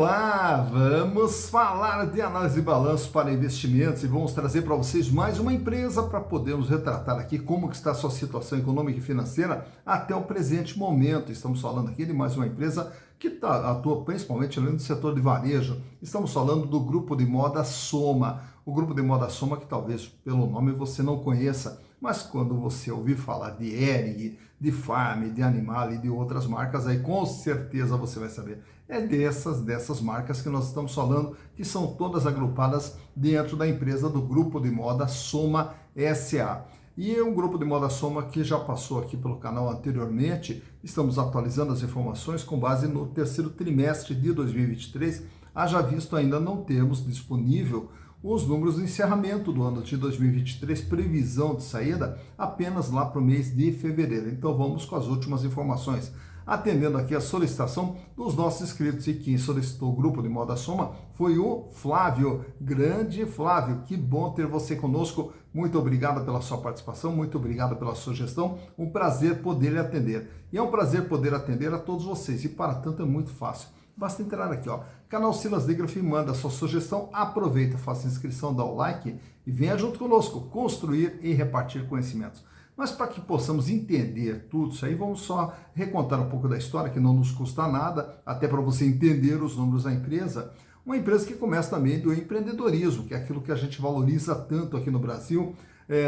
Olá, vamos falar de análise de balanço para investimentos e vamos trazer para vocês mais uma empresa para podermos retratar aqui como que está a sua situação econômica e financeira até o presente momento. Estamos falando aqui de mais uma empresa que atua principalmente no setor de varejo. Estamos falando do grupo de moda Soma. O grupo de moda Soma que talvez pelo nome você não conheça, mas quando você ouvir falar de Hering, de Farm, de Animale e de outras marcas, aí com certeza você vai saber. É dessas marcas que nós estamos falando, que são todas agrupadas dentro da empresa do grupo de moda Soma SA. E é um grupo de moda Soma que já passou aqui pelo canal anteriormente. Estamos atualizando as informações com base no terceiro trimestre de 2023. Haja visto ainda não temos disponível os números de encerramento do ano de 2023, previsão de saída apenas lá para o mês de fevereiro. Então vamos com as últimas informações. Atendendo aqui a solicitação dos nossos inscritos, e quem solicitou o grupo de moda Soma foi o Flávio. Grande Flávio, que bom ter você conosco. Muito obrigado pela sua participação, muito obrigado pela sugestão. Um prazer poder lhe atender. E é um prazer poder atender a todos vocês. E para tanto é muito fácil. Basta entrar aqui, ó, canal Silas Digraf, manda a sua sugestão, aproveita, faça a inscrição, dá o like e venha junto conosco construir e repartir conhecimentos. Mas para que possamos entender tudo isso aí, vamos só recontar um pouco da história, que não nos custa nada, até para você entender os números da empresa. Uma empresa que começa também do empreendedorismo, que é aquilo que a gente valoriza tanto aqui no Brasil,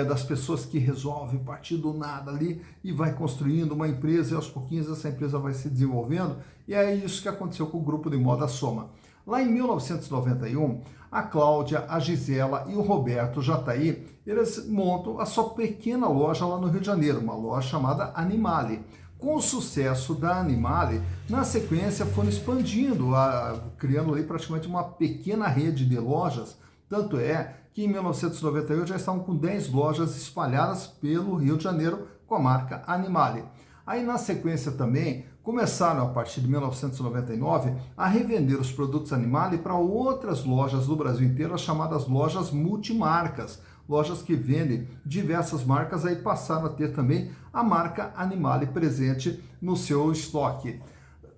das pessoas que resolvem partir do nada ali e vai construindo uma empresa e aos pouquinhos essa empresa vai se desenvolvendo, e é isso que aconteceu com o grupo de moda Soma. Lá em 1991, a Cláudia, a Gisela e o Roberto Jataí, eles montam a sua pequena loja lá no Rio de Janeiro, uma loja chamada Animale. Com o sucesso da Animale, na sequência foram expandindo, criando ali praticamente uma pequena rede de lojas, tanto é que em 1998 já estavam com 10 lojas espalhadas pelo Rio de Janeiro com a marca Animale. Aí na sequência também começaram a partir de 1999 a revender os produtos Animale para outras lojas do Brasil inteiro, as chamadas lojas multimarcas. Lojas que vendem diversas marcas, aí passaram a ter também a marca Animale presente no seu estoque.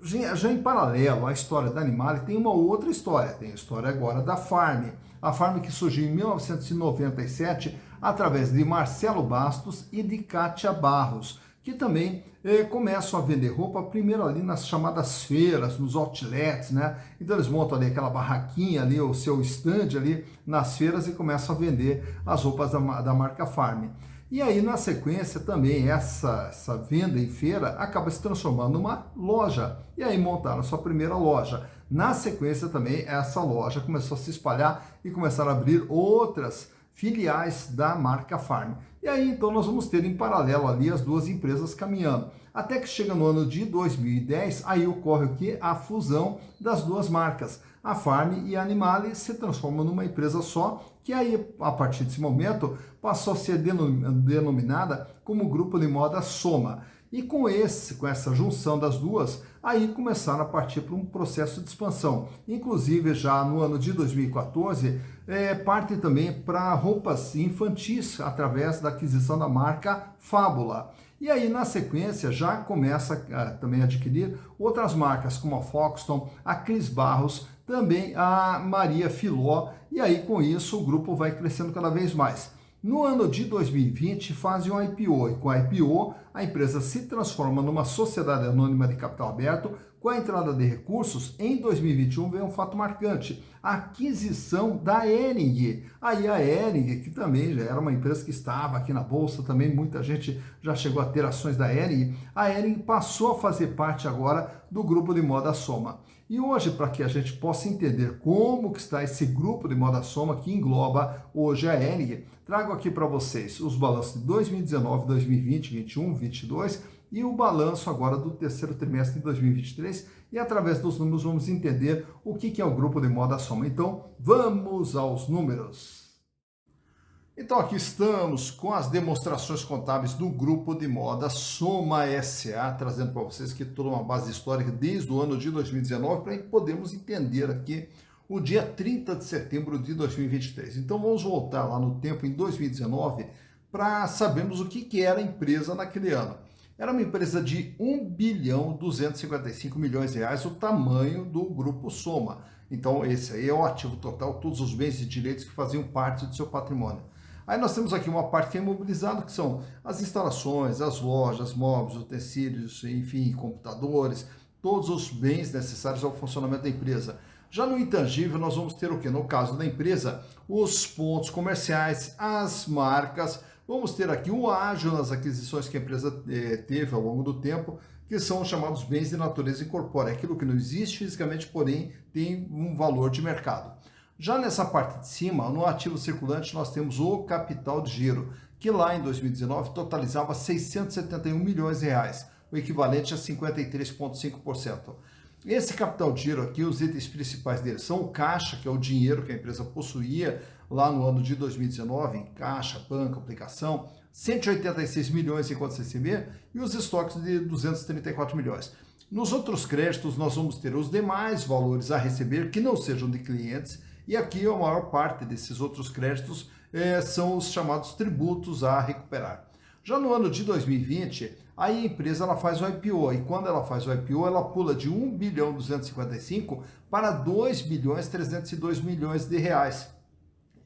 Já em paralelo à história da Animale, tem uma outra história, tem a história agora da Farm. A Farm que surgiu em 1997 através de Marcelo Bastos e de Kátia Barros, que também começam a vender roupa primeiro ali nas chamadas feiras, nos outlets, né? Então eles montam ali aquela barraquinha ali, o seu stand ali nas feiras e começam a vender as roupas da marca Farm. E aí, na sequência, também essa venda em feira acaba se transformando numa loja. E aí montaram a sua primeira loja. Na sequência também, essa loja começou a se espalhar e começaram a abrir outras filiais da marca Farm. E aí, então, nós vamos ter em paralelo ali as duas empresas caminhando. Até que chega no ano de 2010, aí ocorre o quê? A fusão das duas marcas. A Farm e a Animale se transformam numa empresa só, que aí, a partir desse momento, passou a ser denominada como Grupo de Moda Soma. E com essa junção das duas, aí começaram a partir para um processo de expansão. Inclusive, já no ano de 2014, parte também para roupas infantis, através da aquisição da marca Fábula. E aí, na sequência, já começa também a adquirir outras marcas, como a Foxton, a Cris Barros, também a Maria Filó, e aí com isso o grupo vai crescendo cada vez mais. No ano de 2020 fazem um IPO, e com a IPO a empresa se transforma numa sociedade anônima de capital aberto. Com a entrada de recursos, em 2021 veio um fato marcante, a aquisição da Hering. Aí a Hering, que também já era uma empresa que estava aqui na Bolsa, também muita gente já chegou a ter ações da Hering, a Hering passou a fazer parte agora do grupo de moda Soma. E hoje, para que a gente possa entender como que está esse grupo de moda Soma, que engloba hoje a Hering, trago aqui para vocês os balanços de 2019, 2020, 2021, 2022 e o balanço agora do terceiro trimestre de 2023, e através dos números vamos entender o que é o grupo de moda Soma. Então, vamos aos números. Então aqui estamos com as demonstrações contábeis do grupo de moda Soma SA, trazendo para vocês aqui toda uma base histórica desde o ano de 2019, para que podemos entender aqui o dia 30 de setembro de 2023. Então vamos voltar lá no tempo, em 2019, para sabermos o que era a empresa naquele ano. Era uma empresa de 1 bilhão 255 milhões de reais, o tamanho do Grupo Soma. Então, esse aí é o ativo total, todos os bens e direitos que faziam parte do seu patrimônio. Aí nós temos aqui uma parte que é imobilizada, que são as instalações, as lojas, móveis, utensílios, enfim, computadores, todos os bens necessários ao funcionamento da empresa. Já no intangível, nós vamos ter o quê? No caso da empresa, os pontos comerciais, as marcas, vamos ter aqui o ágio nas aquisições que a empresa teve ao longo do tempo, que são os chamados bens de natureza incorpórea, aquilo que não existe fisicamente, porém tem um valor de mercado. Já nessa parte de cima, no ativo circulante, nós temos o capital de giro, que lá em 2019 totalizava 671 milhões de reais, o equivalente a 53,5%. Esse capital de giro aqui, os itens principais dele são o caixa, que é o dinheiro que a empresa possuía lá no ano de 2019, em caixa, banco, aplicação, 186 milhões em contas a receber e os estoques de 234 milhões. Nos outros créditos, nós vamos ter os demais valores a receber que não sejam de clientes, e aqui a maior parte desses outros créditos são os chamados tributos a recuperar. Já no ano de 2020, aí a empresa ela faz o IPO, e quando ela faz o IPO, ela pula de 1 bilhão 255 para 2 bilhões 302 milhões de reais.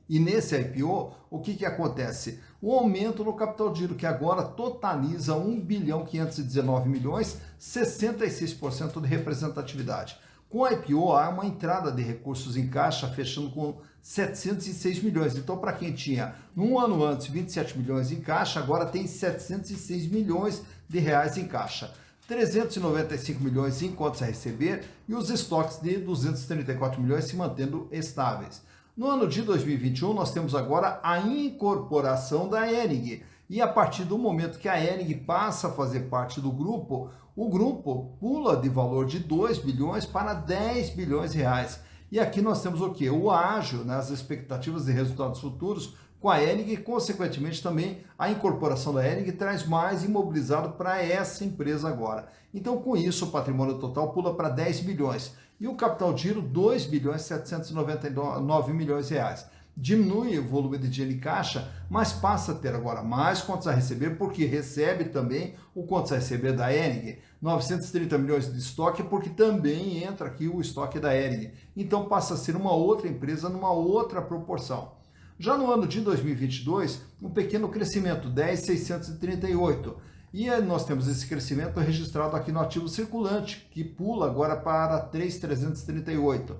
E nesse IPO, o que acontece? O aumento no capital de giro, que agora totaliza 1 bilhão 519 milhões, 66% de representatividade. Com a IPO, há uma entrada de recursos em caixa, fechando com 706 milhões. Então, para quem tinha, num ano antes, 27 milhões em caixa, agora tem 706 milhões de reais em caixa. 395 milhões em contas a receber e os estoques de 234 milhões se mantendo estáveis. No ano de 2021, nós temos agora a incorporação da Hering. E a partir do momento que a Hering passa a fazer parte do grupo, o grupo pula de valor de 2 bilhões para 10 bilhões de reais. E aqui nós temos o quê? O ágio, né, as expectativas de resultados futuros com a Hering e, consequentemente, também a incorporação da Hering traz mais imobilizado para essa empresa agora. Então, com isso, o patrimônio total pula para 10 bilhões. E o capital de giro, 2 bilhões 799 milhões de reais. Diminui o volume de dinheiro em caixa, mas passa a ter agora mais contas a receber, porque recebe também o contas a receber da Hering, 930 milhões de estoque, porque também entra aqui o estoque da Hering. Então passa a ser uma outra empresa numa outra proporção. Já no ano de 2022, um pequeno crescimento, 10.638. E nós temos esse crescimento registrado aqui no ativo circulante, que pula agora para 3.338.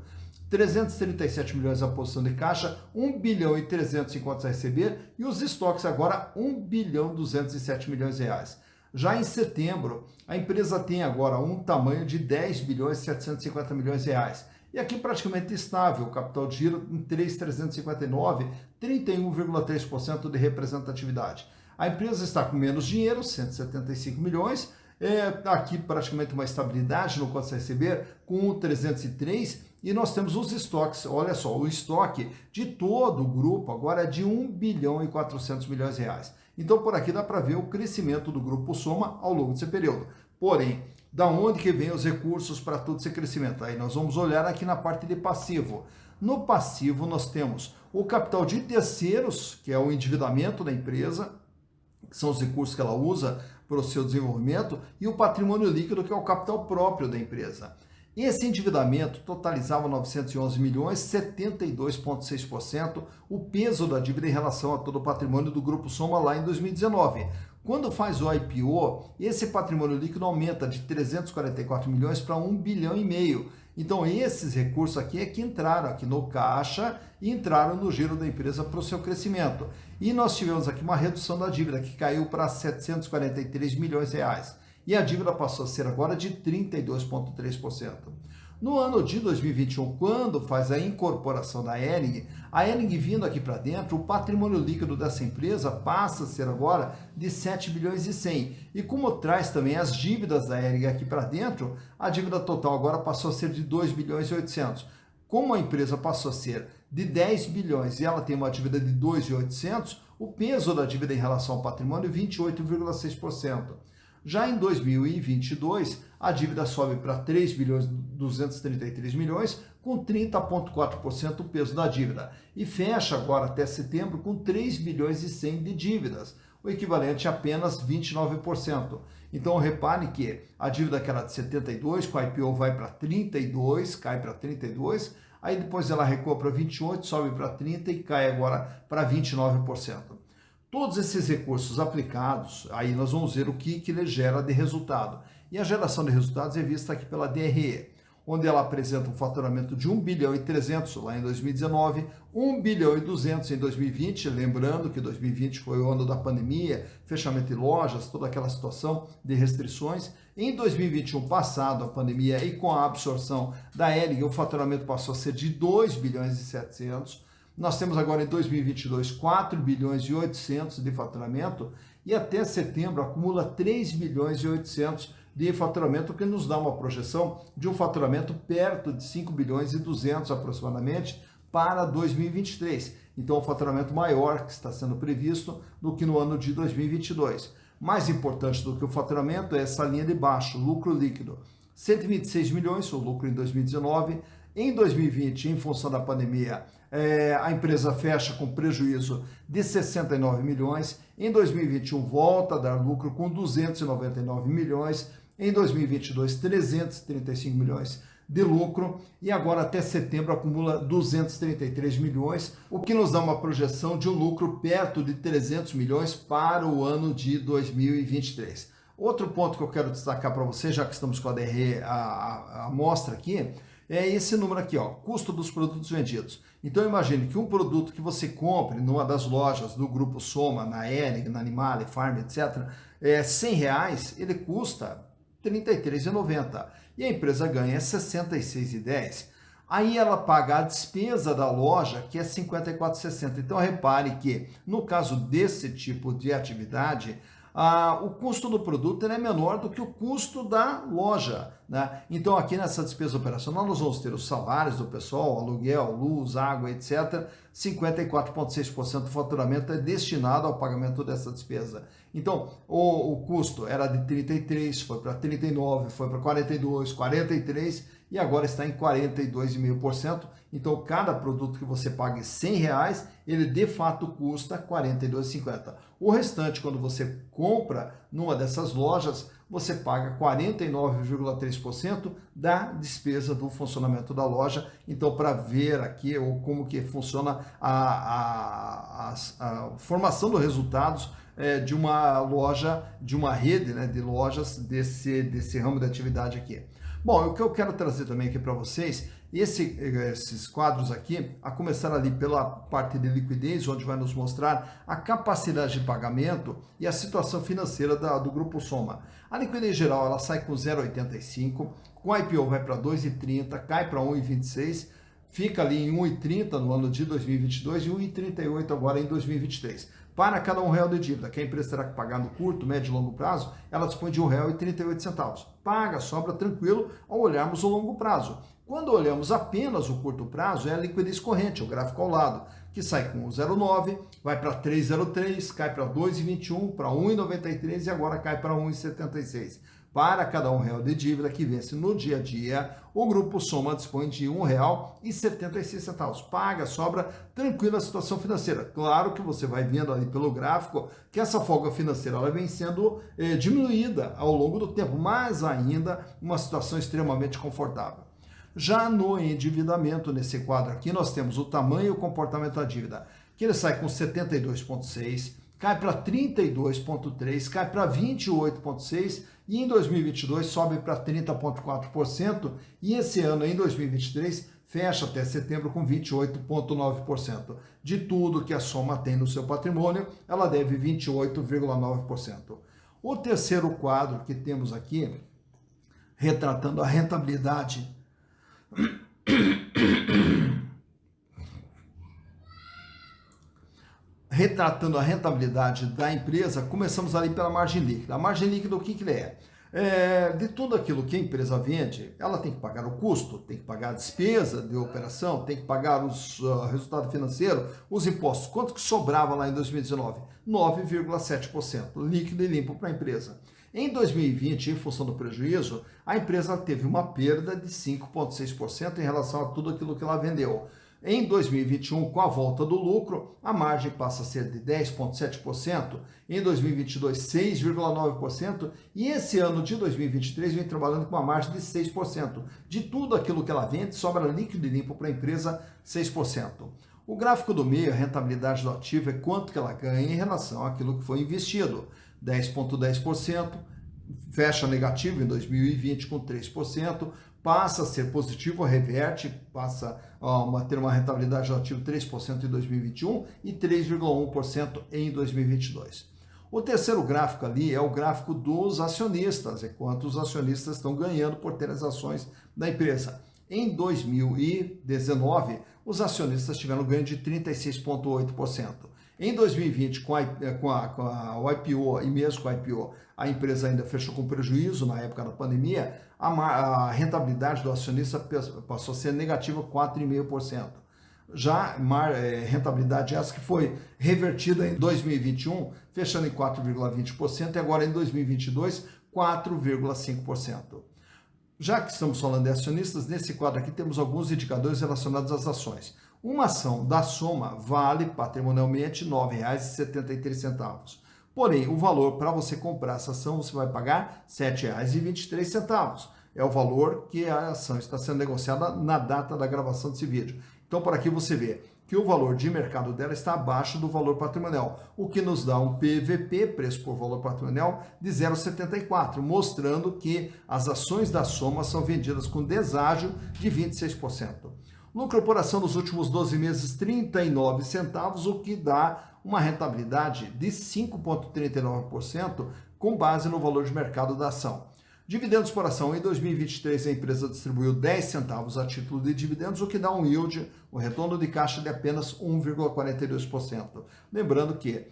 337 milhões a posição de caixa, 1 bilhão e 300 em contas a receber e os estoques agora 1 bilhão 207 milhões de reais. Já em setembro, a empresa tem agora um tamanho de 10 bilhões 750 milhões de reais. E aqui praticamente estável, o capital de giro em 3.359, 31,3% de representatividade. A empresa está com menos dinheiro, 175 milhões, aqui praticamente uma estabilidade no contas a receber, com 303, e nós temos os estoques, olha só, o estoque de todo o grupo agora é de 1 bilhão e 400 milhões de reais. Então por aqui dá para ver o crescimento do Grupo Soma ao longo desse período. Porém, da onde que vem os recursos para todo esse crescimento? Aí nós vamos olhar aqui na parte de passivo. No passivo nós temos o capital de terceiros, que é o endividamento da empresa, que são os recursos que ela usa para o seu desenvolvimento, e o patrimônio líquido, que é o capital próprio da empresa. Esse endividamento totalizava 911 milhões, 72,6%, o peso da dívida em relação a todo o patrimônio do Grupo Soma lá em 2019. Quando faz o IPO, esse patrimônio líquido aumenta de 344 milhões para 1 bilhão e meio. Então esses recursos aqui é que entraram aqui no caixa e entraram no giro da empresa para o seu crescimento. E nós tivemos aqui uma redução da dívida que caiu para 743 milhões de reais. E a dívida passou a ser agora de 32,3%. No ano de 2021, quando faz a incorporação da Hering, a Hering vindo aqui para dentro, o patrimônio líquido dessa empresa passa a ser agora de 7 bilhões e 100. E como traz também as dívidas da Hering aqui para dentro, a dívida total agora passou a ser de 2 bilhões e 800. Como a empresa passou a ser de 10 bilhões e ela tem uma dívida de 2.800, o peso da dívida em relação ao patrimônio é 28,6%. Já em 2022, a dívida sobe para 3 bilhões 233 milhões, com 30,4% o peso da dívida. E fecha agora até setembro com 3 bilhões e 100 de dívidas, o equivalente a apenas 29%. Então repare que a dívida que era de 72, com a IPO vai para 32, cai para 32, aí depois ela recua para 28, sobe para 30 e cai agora para 29%. Todos esses recursos aplicados, aí nós vamos ver o que ele gera de resultado. E a geração de resultados é vista aqui pela DRE, onde ela apresenta um faturamento de 1 bilhão e 300 lá em 2019, 1 bilhão e 200 em 2020, lembrando que 2020 foi o ano da pandemia, fechamento de lojas, toda aquela situação de restrições. Em 2021 passado, a pandemia e com a absorção da Hering, o faturamento passou a ser de 2 bilhões e 700. Nós temos agora em 2022 4 bilhões e 800 de faturamento e até setembro acumula 3 bilhões e 800 de faturamento, que nos dá uma projeção de um faturamento perto de 5 bilhões e 200 aproximadamente para 2023. Então, um faturamento maior que está sendo previsto do que no ano de 2022. Mais importante do que o faturamento é essa linha de baixo, lucro líquido. 126 milhões, o lucro em 2019. Em 2020, em função da pandemia, a empresa fecha com prejuízo de 69 milhões. Em 2021, volta a dar lucro com 299 milhões. Em 2022, 335 milhões de lucro e agora até setembro acumula 233 milhões, o que nos dá uma projeção de um lucro perto de 300 milhões para o ano de 2023. Outro ponto que eu quero destacar para você, já que estamos com a DRE, a amostra aqui, é esse número aqui, ó, custo dos produtos vendidos. Então imagine que um produto que você compre numa das lojas do Grupo Soma, na Hering, na Animale, Farm, etc., R$100, ele custa R$ 33,90 e a empresa ganha R$ 66,10. Aí ela paga a despesa da loja, que é R$ 54,60. Então repare que no caso desse tipo de atividade, o custo do produto é menor do que o custo da loja, né? Então aqui nessa despesa operacional nós vamos ter os salários do pessoal, aluguel, luz, água, etc. 54,6% do faturamento é destinado ao pagamento dessa despesa. Então o custo era de 33, foi para 39, foi para 42, 43 e agora está em 42,5%. Então cada produto que você pague R$100, ele de fato custa R$ 42,50. O restante, quando você compra numa dessas lojas, você paga 49,3% da despesa do funcionamento da loja. Então, para ver aqui como que funciona a formação dos resultados de uma loja, de uma rede, né, de lojas desse ramo de atividade aqui. Bom, o que eu quero trazer também aqui para vocês, esses quadros aqui, a começar ali pela parte de liquidez, onde vai nos mostrar a capacidade de pagamento e a situação financeira do Grupo Soma. A liquidez geral, ela sai com 0,85, com a IPO vai para 2,30, cai para 1,26, fica ali em 1,30 no ano de 2022 e 1,38 agora em 2023. Para cada R$1 de dívida que a empresa terá que pagar no curto, médio e longo prazo, ela dispõe de R$1,38. Paga, sobra tranquilo ao olharmos o longo prazo. Quando olhamos apenas o curto prazo, é a liquidez corrente, o gráfico ao lado, que sai com 0,9, vai para 3,03, cai para 2,21, para 1,93 e agora cai para 1,76. Para cada R$1 de dívida que vence no dia a dia, o Grupo Soma dispõe de R$1,76. Paga, sobra, tranquila a situação financeira. Claro que você vai vendo ali pelo gráfico que essa folga financeira ela vem sendo diminuída ao longo do tempo, mas ainda uma situação extremamente confortável. Já no endividamento, nesse quadro aqui, nós temos o tamanho e o comportamento da dívida, que ele sai com 72,6, cai para 32,3, cai para 28,6 e em 2022 sobe para 30,4% e esse ano, em 2023, fecha até setembro com 28,9%. De tudo que a Soma tem no seu patrimônio, ela deve 28,9%. O terceiro quadro que temos aqui, retratando a rentabilidade da empresa, começamos ali pela margem líquida. A margem líquida, o que que é? De tudo aquilo que a empresa vende, ela tem que pagar o custo, tem que pagar a despesa de operação, tem que pagar os resultado financeiro, os impostos. Quanto que sobrava lá em 2019? 9,7%, líquido e limpo para a empresa. Em 2020, em função do prejuízo, a empresa teve uma perda de 5,6% em relação a tudo aquilo que ela vendeu. Em 2021, com a volta do lucro, a margem passa a ser de 10,7%, em 2022, 6,9%, e esse ano de 2023 vem trabalhando com uma margem de 6%. De tudo aquilo que ela vende, sobra líquido e limpo para a empresa 6%. O gráfico do meio, a rentabilidade do ativo, é quanto que ela ganha em relação àquilo que foi investido. 10,10%, fecha negativo em 2020 com 3%, passa a ser positivo, reverte, passa a ter uma rentabilidade do ativo 3% em 2021 e 3,1% em 2022. O terceiro gráfico ali é o gráfico dos acionistas, é quanto os acionistas estão ganhando por ter as ações da empresa. Em 2019, os acionistas tiveram ganho de 36,8%. Em 2020, com o IPO e mesmo com a IPO, a empresa ainda fechou com prejuízo na época da pandemia, a rentabilidade do acionista passou a ser negativa 4,5%. Já rentabilidade essa que foi revertida em 2021, fechando em 4,20%, e agora em 2022, 4,5%. Já que estamos falando de acionistas, nesse quadro aqui temos alguns indicadores relacionados às ações. Uma ação da Soma vale patrimonialmente R$ 9,73. Porém, o valor para você comprar essa ação, você vai pagar R$ 7,23. É o valor que a ação está sendo negociada na data da gravação desse vídeo. Então, por aqui você vê que o valor de mercado dela está abaixo do valor patrimonial, o que nos dá um PVP, preço por valor patrimonial, de 0,74, mostrando que as ações da Soma são vendidas com deságio de 26%. Lucro por ação nos últimos 12 meses, 39 centavos, o que dá uma rentabilidade de 5,39% com base no valor de mercado da ação. Dividendos por ação, em 2023 a empresa distribuiu 10 centavos a título de dividendos, o que dá um yield, um retorno de caixa de apenas 1,42%. Lembrando que,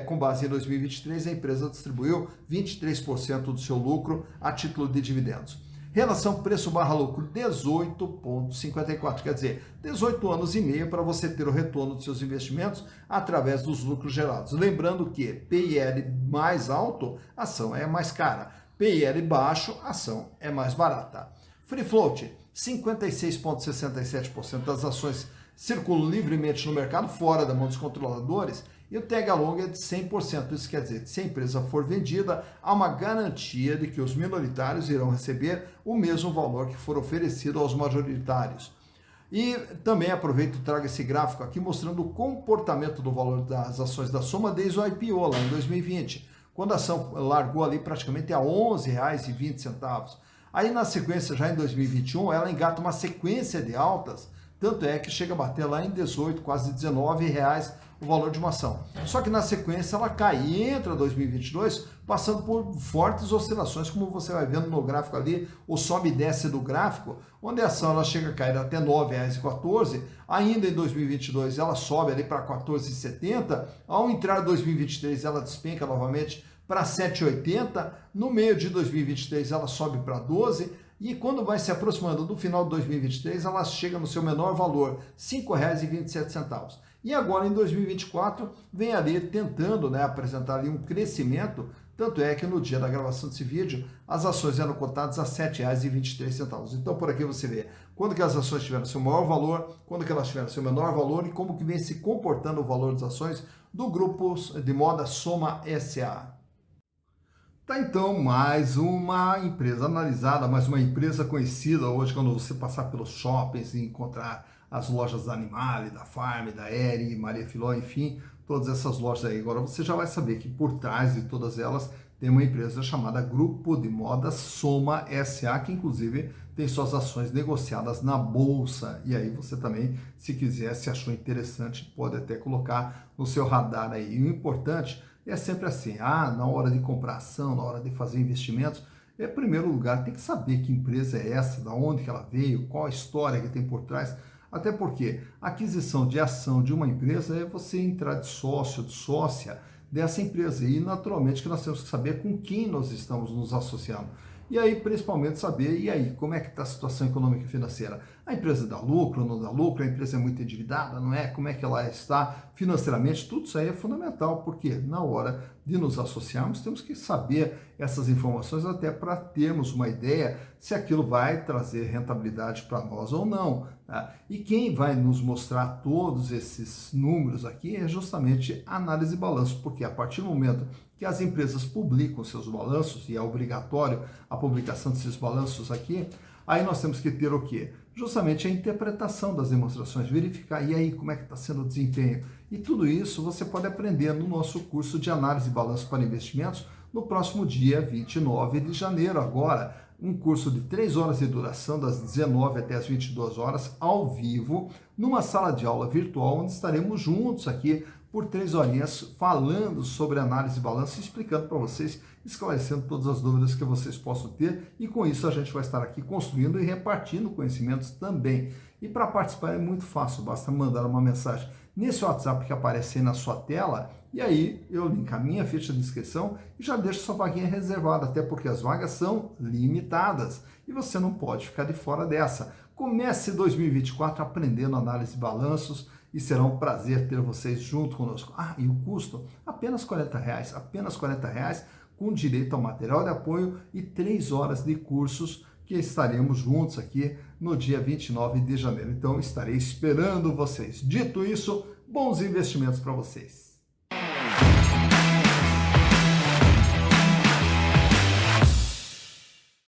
com base em 2023, a empresa distribuiu 23% do seu lucro a título de dividendos. Relação preço/lucro, 18,54, quer dizer, 18 anos e meio para você ter o retorno dos seus investimentos através dos lucros gerados. Lembrando que PIL mais alto, a ação é mais cara. PIL baixo, a ação é mais barata. Free float, 56,67% das ações circulam livremente no mercado, fora da mão dos controladores, e o tag along é de 100%. Isso quer dizer que se a empresa for vendida, há uma garantia de que os minoritários irão receber o mesmo valor que for oferecido aos majoritários. E também aproveito e trago esse gráfico aqui mostrando o comportamento do valor das ações da Soma desde o IPO, lá em 2020, quando a ação largou ali praticamente a R$ 11,20. Aí na sequência, já em 2021, ela engata uma sequência de altas, tanto é que chega a bater lá em 18, quase R$19 o valor de uma ação. Só que na sequência ela cai e entra 2022 passando por fortes oscilações, como você vai vendo no gráfico ali, o sobe e desce do gráfico, onde a ação ela chega a cair até R$ 9,14, ainda em 2022 ela sobe ali para R$ 14,70, ao entrar em 2023 ela despenca novamente para R$ 7,80, no meio de 2023 ela sobe para 12, e quando vai se aproximando do final de 2023, ela chega no seu menor valor, R$ 5,27. E agora em 2024 vem ali tentando apresentar ali um crescimento, tanto é que no dia da gravação desse vídeo as ações eram cotadas a R$ 7,23. Então por aqui você vê quando que as ações tiveram seu maior valor, quando que elas tiveram seu menor valor e como que vem se comportando o valor das ações do grupo de moda Soma SA. Tá, então, mais uma empresa analisada, mais uma empresa conhecida hoje, quando você passar pelos shoppings e encontrar as lojas da Animale, da Farm, da Eri, Maria Filó, enfim, todas essas lojas aí. Agora você já vai saber que por trás de todas elas tem uma empresa chamada Grupo de Modas Soma SA, que inclusive tem suas ações negociadas na Bolsa. E aí você também, se quiser, se achou interessante, pode até colocar no seu radar aí. E o importante é sempre assim, na hora de comprar ação, na hora de fazer investimentos, em primeiro lugar, tem que saber que empresa é essa, da onde que ela veio, qual a história que tem por trás, até porque a aquisição de ação de uma empresa é você entrar de sócio, de sócia dessa empresa, e naturalmente que nós temos que saber com quem nós estamos nos associando. E aí, principalmente, saber, e aí, como é que está a situação econômica e financeira? A empresa dá lucro, não dá lucro, a empresa é muito endividada, não é? Como é que ela está financeiramente? Tudo isso aí é fundamental, porque na hora de nos associarmos, temos que saber essas informações até para termos uma ideia se aquilo vai trazer rentabilidade para nós ou não. Tá? E quem vai nos mostrar todos esses números aqui é justamente a análise de balanço, porque a partir do momento que as empresas publicam seus balanços, e é obrigatório a publicação desses balanços aqui, aí nós temos que ter o quê? Justamente a interpretação das demonstrações, verificar, e aí, como é que está sendo o desempenho? E tudo isso você pode aprender no nosso curso de análise de balanço para investimentos no próximo dia 29 de janeiro, agora, um curso de 3 horas de duração, das 19 até as 22 horas, ao vivo, numa sala de aula virtual, onde estaremos juntos aqui por 3 horinhas falando sobre análise de balanço, explicando para vocês, esclarecendo todas as dúvidas que vocês possam ter, e com isso a gente vai estar aqui construindo e repartindo conhecimentos também. E para participar é muito fácil, basta mandar uma mensagem nesse WhatsApp que aparece aí na sua tela, e aí eu encaminho a ficha de inscrição e já deixo sua vaguinha reservada, até porque as vagas são limitadas e você não pode ficar de fora dessa. Comece 2024 aprendendo análise de balanços, e será um prazer ter vocês junto conosco. Ah, e o custo? Apenas R$40, apenas R$40, com direito ao material de apoio e 3 horas de cursos que estaremos juntos aqui no dia 29 de janeiro. Então, estarei esperando vocês. Dito isso, bons investimentos para vocês.